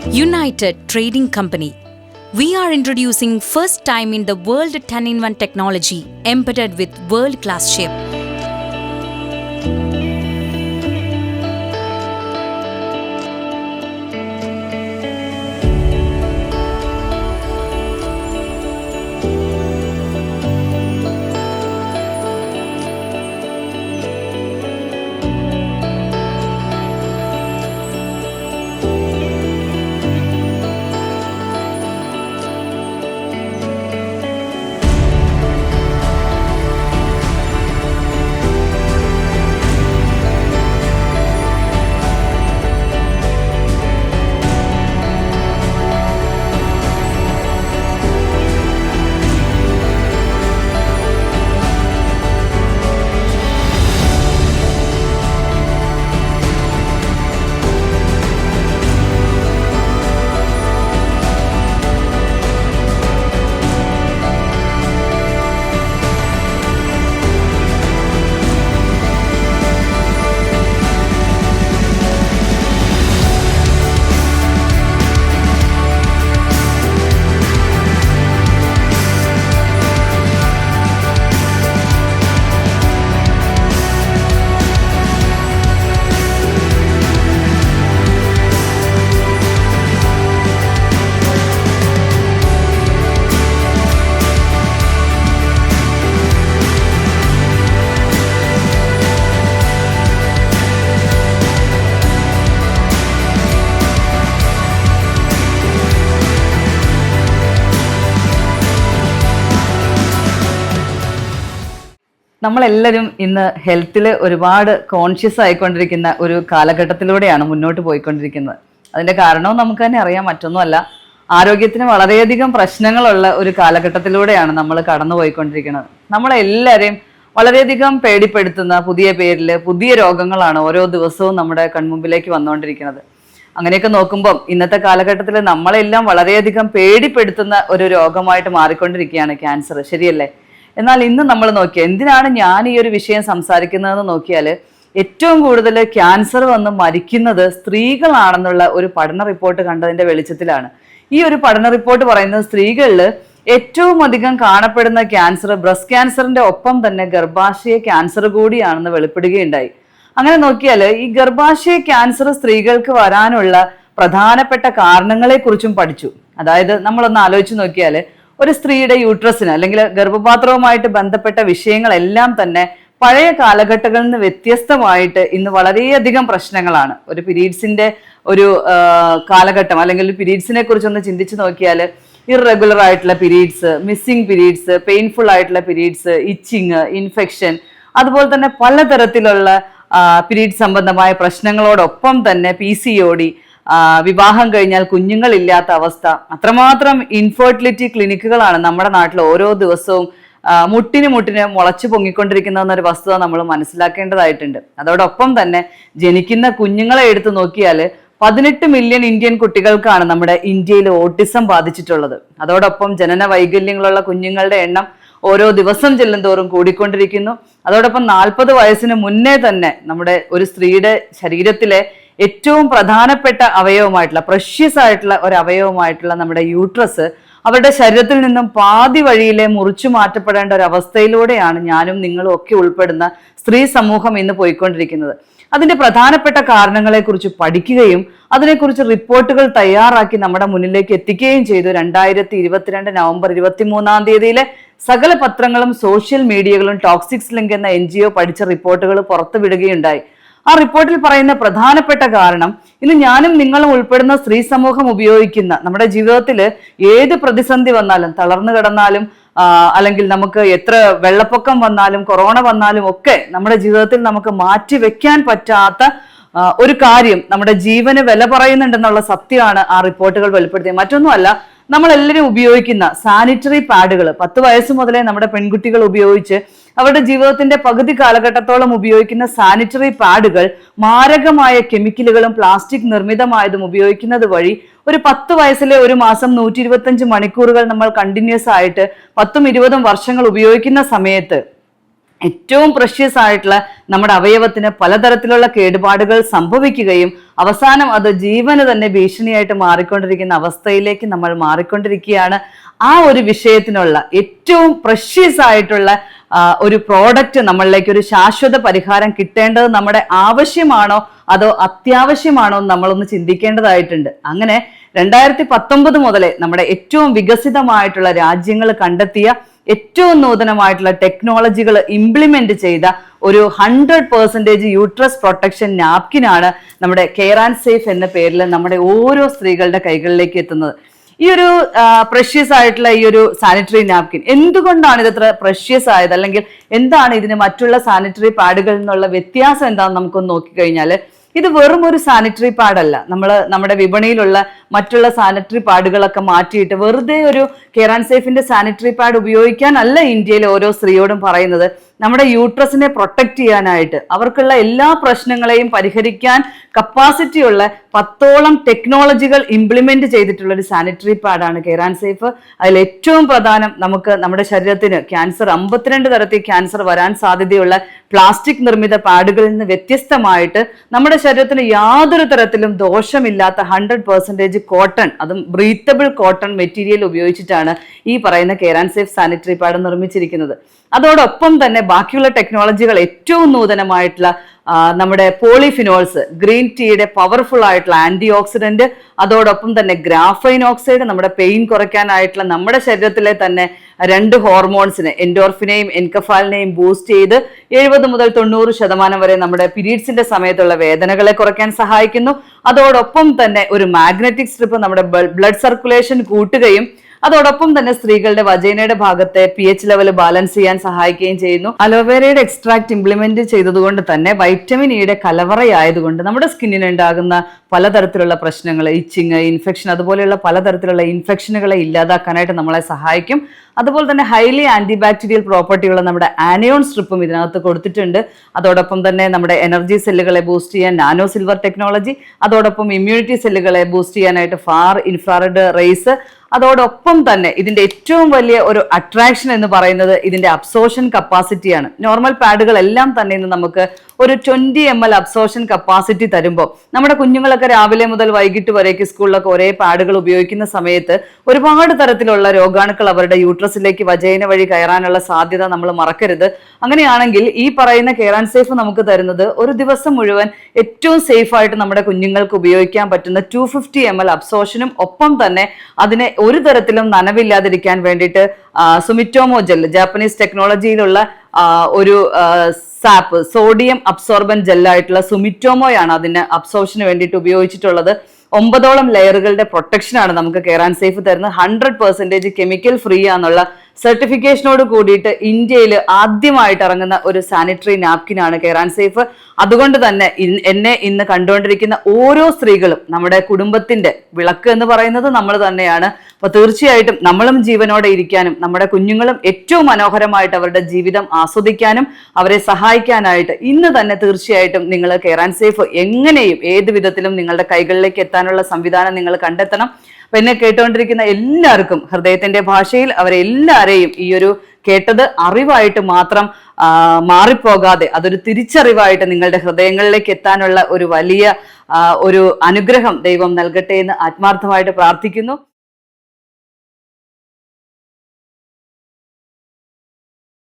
United Trading Company. We are introducing first time in the world 10-in-1 technology embedded with world-class chip. നമ്മളെല്ലാവരും ഇന്ന് ഹെൽത്തിൽ ഒരുപാട് conscious ആയിക്കൊണ്ടിരിക്കുന്ന ഒരു കാലഘട്ടത്തിലൂടെയാണ് മുന്നോട്ട് പോയിക്കൊണ്ടിരിക്കുന്നത്. അതിന്റെ കാരണവും നമുക്ക് തന്നെ അറിയാം, മറ്റൊന്നുമല്ല, ആരോഗ്യത്തിന് വളരെയധികം പ്രശ്നങ്ങളുള്ള ഒരു കാലഘട്ടത്തിലൂടെയാണ് നമ്മൾ കടന്നു പോയിക്കൊണ്ടിരിക്കുന്നത്. നമ്മളെല്ലാവരെയും വളരെയധികം പേടിപ്പെടുത്തുന്ന പുതിയ പേരിൽ പുതിയ രോഗങ്ങളാണ് ഓരോ ദിവസവും നമ്മുടെ കൺമുമ്പിലേക്ക് വന്നുകൊണ്ടിരിക്കുന്നത്. അങ്ങനെയൊക്കെ നോക്കുമ്പോൾ ഇന്നത്തെ കാലഘട്ടത്തിൽ നമ്മളെല്ലാം വളരെയധികം പേടിപ്പെടുത്തുന്ന ഒരു രോഗമായിട്ട് മാറിക്കൊണ്ടിരിക്കുകയാണ് ക്യാൻസർ, ശരിയല്ലേ? എന്നാൽ ഇന്ന് നമ്മൾ നോക്കിയാൽ എന്തിനാണ് ഞാൻ ഈ ഒരു വിഷയം സംസാരിക്കുന്നതെന്ന് നോക്കിയാൽ ഏറ്റവും കൂടുതൽ ക്യാൻസർ വന്ന് മരിക്കുന്നത് സ്ത്രീകളാണെന്നുള്ള ഒരു പഠന റിപ്പോർട്ട് കണ്ടതിന്റെ വെളിച്ചത്തിലാണ്. ഈ ഒരു പഠന റിപ്പോർട്ട് പറയുന്നത് സ്ത്രീകളിൽ ഏറ്റവും അധികം കാണപ്പെടുന്ന ക്യാൻസർ ബ്രസ്റ്റ് ക്യാൻസറിന്റെ ഒപ്പം തന്നെ ഗർഭാശയ ക്യാൻസർ കൂടിയാണെന്ന് വെളിപ്പെടുകയുണ്ടായി. അങ്ങനെ നോക്കിയാൽ ഈ ഗർഭാശയ ക്യാൻസർ സ്ത്രീകൾക്ക് വരാനുള്ള പ്രധാനപ്പെട്ട കാരണങ്ങളെ കുറിച്ചും പഠിച്ചു. അതായത് നമ്മളൊന്ന് ആലോചിച്ച് നോക്കിയാൽ ഒരു സ്ത്രീയുടെ യൂട്രസിന് അല്ലെങ്കിൽ ഗർഭപാത്രവുമായിട്ട് ബന്ധപ്പെട്ട വിഷയങ്ങളെല്ലാം തന്നെ പഴയ കാലഘട്ടങ്ങളിൽ നിന്ന് വ്യത്യസ്തമായിട്ട് ഇന്ന് വളരെയധികം പ്രശ്നങ്ങളാണ്. ഒരു പീരീഡ്സിന്റെ ഒരു കാലഘട്ടം അല്ലെങ്കിൽ പീരീഡ്സിനെ കുറിച്ചൊന്ന് ചിന്തിച്ച് നോക്കിയാൽ ഇറഗുലർ ആയിട്ടുള്ള പീരീഡ്സ്, മിസ്സിംഗ് പീരീഡ്സ്, പെയിൻഫുൾ ആയിട്ടുള്ള പീരീഡ്സ്, ഇച്ചിങ്, ഇൻഫെക്ഷൻ, അതുപോലെ തന്നെ പലതരത്തിലുള്ള പീരീഡ് സംബന്ധമായ പ്രശ്നങ്ങളോടൊപ്പം തന്നെ PCOD, വിവാഹം കഴിഞ്ഞാൽ കുഞ്ഞുങ്ങളില്ലാത്ത അവസ്ഥ, അത്രമാത്രം ഇൻഫെർട്ടിലിറ്റി ക്ലിനിക്കുകളാണ് നമ്മുടെ നാട്ടിൽ ഓരോ ദിവസവും മുട്ടിന് മുളച്ചു പൊങ്ങിക്കൊണ്ടിരിക്കുന്നതെന്നൊരു വസ്തുത നമ്മൾ മനസ്സിലാക്കേണ്ടതായിട്ടുണ്ട്. അതോടൊപ്പം തന്നെ ജനിക്കുന്ന കുഞ്ഞുങ്ങളെ എടുത്തു നോക്കിയാൽ 18 മില്യൺ ഇന്ത്യൻ കുട്ടികൾക്കാണ് നമ്മുടെ ഇന്ത്യയിൽ ഓട്ടിസം ബാധിച്ചിട്ടുള്ളത്. അതോടൊപ്പം ജനന വൈകല്യങ്ങളുള്ള കുഞ്ഞുങ്ങളുടെ എണ്ണം ഓരോ ദിവസം ചെല്ലുന്തോറും കൂടിക്കൊണ്ടിരിക്കുന്നു. അതോടൊപ്പം 40 വയസ്സിന് മുന്നേ തന്നെ നമ്മുടെ ഒരു സ്ത്രീയുടെ ശരീരത്തിലെ ഏറ്റവും പ്രധാനപ്പെട്ട അവയവമായിട്ടുള്ള പ്രഷ്യസ് ആയിട്ടുള്ള ഒരു അവയവമായിട്ടുള്ള നമ്മുടെ യൂട്രസ് അവരുടെ ശരീരത്തിൽ നിന്നും പാതി വഴിയിലെ മുറിച്ചു മാറ്റപ്പെടേണ്ട ഒരു അവസ്ഥയിലൂടെയാണ് ഞാനും നിങ്ങളും ഒക്കെ ഉൾപ്പെടുന്ന സ്ത്രീ സമൂഹം ഇന്ന് പോയിക്കൊണ്ടിരിക്കുന്നത്. അതിന്റെ പ്രധാനപ്പെട്ട കാരണങ്ങളെ കുറിച്ച് പഠിക്കുകയും അതിനെക്കുറിച്ച് റിപ്പോർട്ടുകൾ തയ്യാറാക്കി നമ്മുടെ മുന്നിലേക്ക് എത്തിക്കുകയും ചെയ്തു. 2022 നവംബർ 23 സകല പത്രങ്ങളും സോഷ്യൽ മീഡിയകളും ടോക്സിക്സ് ലിങ്ക് എന്ന NGO പഠിച്ച റിപ്പോർട്ടുകൾ പുറത്തുവിടുകയുണ്ടായി. ആ റിപ്പോർട്ടിൽ പറയുന്ന പ്രധാനപ്പെട്ട കാരണം ഇന്ന് ഞാനും നിങ്ങളും ഉൾപ്പെടുന്ന സ്ത്രീ സമൂഹം ഉപയോഗിക്കുന്ന നമ്മുടെ ജീവിതത്തിൽ ഏത് പ്രതിസന്ധി വന്നാലും, തളർന്നു കിടന്നാലും, അല്ലെങ്കിൽ നമുക്ക് എത്ര വെള്ളപ്പൊക്കം വന്നാലും കൊറോണ വന്നാലും ഒക്കെ നമ്മുടെ ജീവിതത്തിൽ നമുക്ക് മാറ്റിവെക്കാൻ പറ്റാത്ത ഒരു കാര്യം നമ്മുടെ ജീവന് വില പറയുന്നുണ്ടെന്നുള്ള സത്യമാണ് ആ റിപ്പോർട്ടുകൾ വെളിപ്പെടുത്തിയത്. മറ്റൊന്നുമല്ല, നമ്മളെല്ലാവരും ഉപയോഗിക്കുന്ന സാനിറ്ററി പാഡുകൾ 10 വയസ്സ് മുതലേ നമ്മുടെ പെൺകുട്ടികൾ ഉപയോഗിച്ച് അവരുടെ ജീവിതത്തിന്റെ പകുതി കാലഘട്ടത്തോളം ഉപയോഗിക്കുന്ന സാനിറ്ററി പാഡുകൾ മാരകമായ കെമിക്കലുകളും പ്ലാസ്റ്റിക് നിർമ്മിതമായതും ഉപയോഗിക്കുന്നത് വഴി ഒരു 10 വയസ്സിലെ ഒരു മാസം 125 മണിക്കൂറുകൾ നമ്മൾ കണ്ടിന്യൂസ് ആയിട്ട് 10-20 വർഷങ്ങൾ ഉപയോഗിക്കുന്ന സമയത്ത് ഏറ്റവും പ്രഷ്യസ് ആയിട്ടുള്ള നമ്മുടെ അവയവത്തിന് പലതരത്തിലുള്ള കേടുപാടുകൾ സംഭവിക്കുകയും അവസാനം അത് ജീവന് തന്നെ ഭീഷണിയായിട്ട് മാറിക്കൊണ്ടിരിക്കുന്ന അവസ്ഥയിലേക്ക് നമ്മൾ മാറിക്കൊണ്ടിരിക്കുകയാണ്. ആ ഒരു വിഷയത്തിനുള്ള ഏറ്റവും പ്രഷ്യസ് ആയിട്ടുള്ള ഒരു പ്രോഡക്റ്റ് നമ്മളിലേക്ക്, ഒരു ശാശ്വത പരിഹാരം കിട്ടേണ്ടത് നമ്മുടെ ആവശ്യമാണോ അതോ അത്യാവശ്യമാണോ എന്ന് നമ്മളൊന്ന് ചിന്തിക്കേണ്ടതായിട്ടുണ്ട്. അങ്ങനെ 2019 മുതലേ നമ്മുടെ ഏറ്റവും വികസിതമായിട്ടുള്ള രാജ്യങ്ങൾ കണ്ടെത്തിയ ഏറ്റവും നൂതനമായിട്ടുള്ള ടെക്നോളജികൾ ഇംപ്ലിമെന്റ് ചെയ്ത ഒരു 100% യൂട്രസ് പ്രൊട്ടക്ഷൻ നാപ്കിനാണ് നമ്മുടെ കെയർ ആൻഡ് സേഫ് എന്ന പേരിൽ നമ്മുടെ ഓരോ സ്ത്രീകളുടെ കൈകളിലേക്ക് എത്തുന്നത്. ഈ ഒരു പ്രഷ്യസ് ആയിട്ടുള്ള ഈ ഒരു സാനിറ്ററി നാപ്കിൻ എന്തുകൊണ്ടാണ് ഇത് ഇത്ര പ്രഷ്യസ് ആയത്, അല്ലെങ്കിൽ എന്താണ് ഇതിന് മറ്റുള്ള സാനിറ്ററി പാഡുകളിൽ നിന്നുള്ള വ്യത്യാസം എന്താണെന്ന് നമുക്കൊന്ന് നോക്കിക്കഴിഞ്ഞാൽ, ഇത് വെറും ഒരു സാനിറ്ററി പാഡല്ല. നമ്മുടെ വിപണിയിലുള്ള മറ്റുള്ള സാനിറ്ററി പാഡുകളൊക്കെ മാറ്റിയിട്ട് വെറുതെ ഒരു കെയർ ആൻഡ് സേഫിന്റെ സാനിറ്ററി പാഡ് ഉപയോഗിക്കാനല്ല ഇന്ത്യയിലെ ഓരോ സ്ത്രീയോടും പറയുന്നത്. നമ്മുടെ യൂട്രസിനെ പ്രൊട്ടക്ട് ചെയ്യാനായിട്ട്, അവർക്കുള്ള എല്ലാ പ്രശ്നങ്ങളെയും പരിഹരിക്കാൻ കപ്പാസിറ്റി ഉള്ള 10ഓളം ടെക്നോളജികൾ ഇംപ്ലിമെന്റ് ചെയ്തിട്ടുള്ള ഒരു സാനിറ്ററി പാഡാണ് കെയർ ആൻഡ് സേഫ്. അതിൽ ഏറ്റവും പ്രധാനം, നമുക്ക് നമ്മുടെ ശരീരത്തിന് ക്യാൻസർ, 52 തരത്തിൽ ക്യാൻസർ വരാൻ സാധ്യതയുള്ള പ്ലാസ്റ്റിക് നിർമ്മിത പാഡുകളിൽ നിന്ന് വ്യത്യസ്തമായിട്ട് നമ്മുടെ ശരീരത്തിന് യാതൊരു തരത്തിലും ദോഷമില്ലാത്ത 100% കോട്ടൺ, അതും ബ്രീത്തബിൾ കോട്ടൺ മെറ്റീരിയൽ ഉപയോഗിച്ചിട്ടാണ് ഈ പറയുന്ന care and safe sanitary pad നിർമ്മിച്ചിരിക്കുന്നത്. അതോടൊപ്പം തന്നെ ബാക്കിയുള്ള ടെക്നോളജികൾ ഏറ്റവും നൂതനമായിട്ടുള്ള നമ്മുടെ പോളിഫിനോൾസ്, ഗ്രീൻ ടീയുടെ പവർഫുൾ ആയിട്ടുള്ള ആന്റി ഓക്സിഡന്റ്, അതോടൊപ്പം തന്നെ ഗ്രാഫൈൻ ഓക്സൈഡ്, നമ്മുടെ പെയിൻ കുറയ്ക്കാനായിട്ടുള്ള നമ്മുടെ ശരീരത്തിലെ തന്നെ 2 ഹോർമോൺസിനെ, എൻഡോർഫിനെയും എൻകഫാലിനെയും ബൂസ്റ്റ് ചെയ്ത് 70 മുതൽ 90% വരെ നമ്മുടെ പീരീഡ്സിന്റെ സമയത്തുള്ള വേദനകളെ കുറയ്ക്കാൻ സഹായിക്കുന്നു. അതോടൊപ്പം തന്നെ ഒരു മാഗ്നറ്റിക് സ്ട്രിപ്പ് നമ്മുടെ ബ്ലഡ് സർക്കുലേഷൻ കൂട്ടുകയും അതോടൊപ്പം തന്നെ സ്ത്രീകളുടെ വജൈനയുടെ ഭാഗത്തെ pH ലെവൽ ബാലൻസ് ചെയ്യാൻ സഹായിക്കുകയും ചെയ്യുന്നു. അലോവേരയുടെ എക്സ്ട്രാക്ട് ഇംപ്ലിമെന്റ് ചെയ്തതുകൊണ്ട് തന്നെ വൈറ്റമിൻ ഇയുടെ കലവറയായതുകൊണ്ട് നമ്മുടെ സ്കിന്നിന് ഉണ്ടാകുന്ന പലതരത്തിലുള്ള പ്രശ്നങ്ങൾ, ഇച്ചിങ്, ഇൻഫെക്ഷൻ, അതുപോലെയുള്ള പലതരത്തിലുള്ള ഇൻഫെക്ഷനുകളെ ഇല്ലാതാക്കാനായിട്ട് നമ്മളെ സഹായിക്കും. അതുപോലെ തന്നെ ഹൈലി ആന്റി ബാക്ടീരിയൽ പ്രോപ്പർട്ടിയുള്ള നമ്മുടെ ആനയോൺ സ്ട്രിപ്പും ഇതിനകത്ത് കൊടുത്തിട്ടുണ്ട്. അതോടൊപ്പം തന്നെ നമ്മുടെ എനർജി സെല്ലുകളെ ബൂസ്റ്റ് ചെയ്യാൻ നാനോ സിൽവർ ടെക്നോളജി, അതോടൊപ്പം ഇമ്മ്യൂണിറ്റി സെല്ലുകളെ ബൂസ്റ്റ് ചെയ്യാനായിട്ട് ഫാർ ഇൻഫ്രാറെഡ് റേസ്, അതോടൊപ്പം തന്നെ ഇതിന്റെ ഏറ്റവും വലിയ ഒരു അട്രാക്ഷൻ എന്ന് പറയുന്നത് ഇതിന്റെ അബ്സോർഷൻ കപ്പാസിറ്റിയാണ്. നോർമൽ പാഡുകളെല്ലാം തന്നെ ഇന്ന് നമുക്ക് ഒരു 20 ml അബ്സോർഷൻ കപ്പാസിറ്റി തരുമ്പോൾ നമ്മുടെ കുഞ്ഞുങ്ങളൊക്കെ രാവിലെ മുതൽ വൈകിട്ട് വരേക്ക് സ്കൂളിലൊക്കെ ഒരേ പാഡുകൾ ഉപയോഗിക്കുന്ന സമയത്ത് ഒരുപാട് തരത്തിലുള്ള രോഗാണുക്കൾ അവരുടെ യൂട്രസിലേക്ക് വജൈന വഴി കയറാനുള്ള സാധ്യത നമ്മൾ മറക്കരുത്. അങ്ങനെയാണെങ്കിൽ ഈ പറയുന്ന കെയർ ആൻഡ് സേഫ് നമുക്ക് തരുന്നത് ഒരു ദിവസം മുഴുവൻ ഏറ്റവും സേഫ് ആയിട്ട് നമ്മുടെ കുഞ്ഞുങ്ങൾക്ക് ഉപയോഗിക്കാൻ പറ്റുന്ന 250 ml അബ്സോർഷനും, ഒപ്പം തന്നെ അതിനെ ഒരു തരത്തിലും നനവില്ലാതിരിക്കാൻ വേണ്ടിയിട്ട് സുമിറ്റോമോ ജെൽ, ജാപ്പനീസ് ടെക്നോളജിയിലുള്ള ഒരു സാപ്പ്, സോഡിയം അബ്സോർബൻ ജെല്ലായിട്ടുള്ള സുമിറ്റോമോയാണ് അതിന് അബ്സോർഷന് വേണ്ടിയിട്ട് ഉപയോഗിച്ചിട്ടുള്ളത്. 9ഓളം ലെയറുകളുടെ പ്രൊട്ടക്ഷനാണ് നമുക്ക് കെയർ ആൻഡ് സേഫ് തരുന്നത്. 100% കെമിക്കൽ ഫ്രീ ആണെന്നുള്ള സർട്ടിഫിക്കേഷനോട് കൂടിയിട്ട് ഇന്ത്യയിൽ ആദ്യമായിട്ട് ഇറങ്ങുന്ന ഒരു സാനിറ്ററി നാപ്കിനാണ് കെയർ ആൻഡ് സേഫ്. അതുകൊണ്ട് തന്നെ എന്നെ ഇന്ന് കണ്ടുകൊണ്ടിരിക്കുന്ന ഓരോ സ്ത്രീകളും നമ്മുടെ കുടുംബത്തിന്റെ വിളക്ക് എന്ന് പറയുന്നത് നമ്മൾ തന്നെയാണ്. അപ്പൊ തീർച്ചയായിട്ടും നമ്മളും ജീവനോടെ ഇരിക്കാനും നമ്മുടെ കുഞ്ഞുങ്ങളും ഏറ്റവും മനോഹരമായിട്ട് അവരുടെ ജീവിതം ആസ്വദിക്കാനും അവരെ സഹായിക്കാനായിട്ട് ഇന്ന് തന്നെ തീർച്ചയായിട്ടും നിങ്ങൾ കെയർ ആൻഡ് സേഫ് എങ്ങനെയും ഏത് വിധത്തിലും നിങ്ങളുടെ കൈകളിലേക്ക് എത്താനുള്ള സംവിധാനം നിങ്ങൾ കണ്ടെത്തണം. അപ്പൊ എന്നെ കേട്ടുകൊണ്ടിരിക്കുന്ന എല്ലാവർക്കും ഹൃദയത്തിന്റെ ഭാഷയിൽ അവരെല്ലാരെയും ഈ ഒരു കേട്ടത് അറിവായിട്ട് മാത്രം മാറിപ്പോകാതെ അതൊരു തിരിച്ചറിവായിട്ട് നിങ്ങളുടെ ഹൃദയങ്ങളിലേക്ക് എത്താനുള്ള ഒരു വലിയ ഒരു അനുഗ്രഹം ദൈവം നൽകട്ടെ എന്ന് ആത്മാർത്ഥമായിട്ട് പ്രാർത്ഥിക്കുന്നു.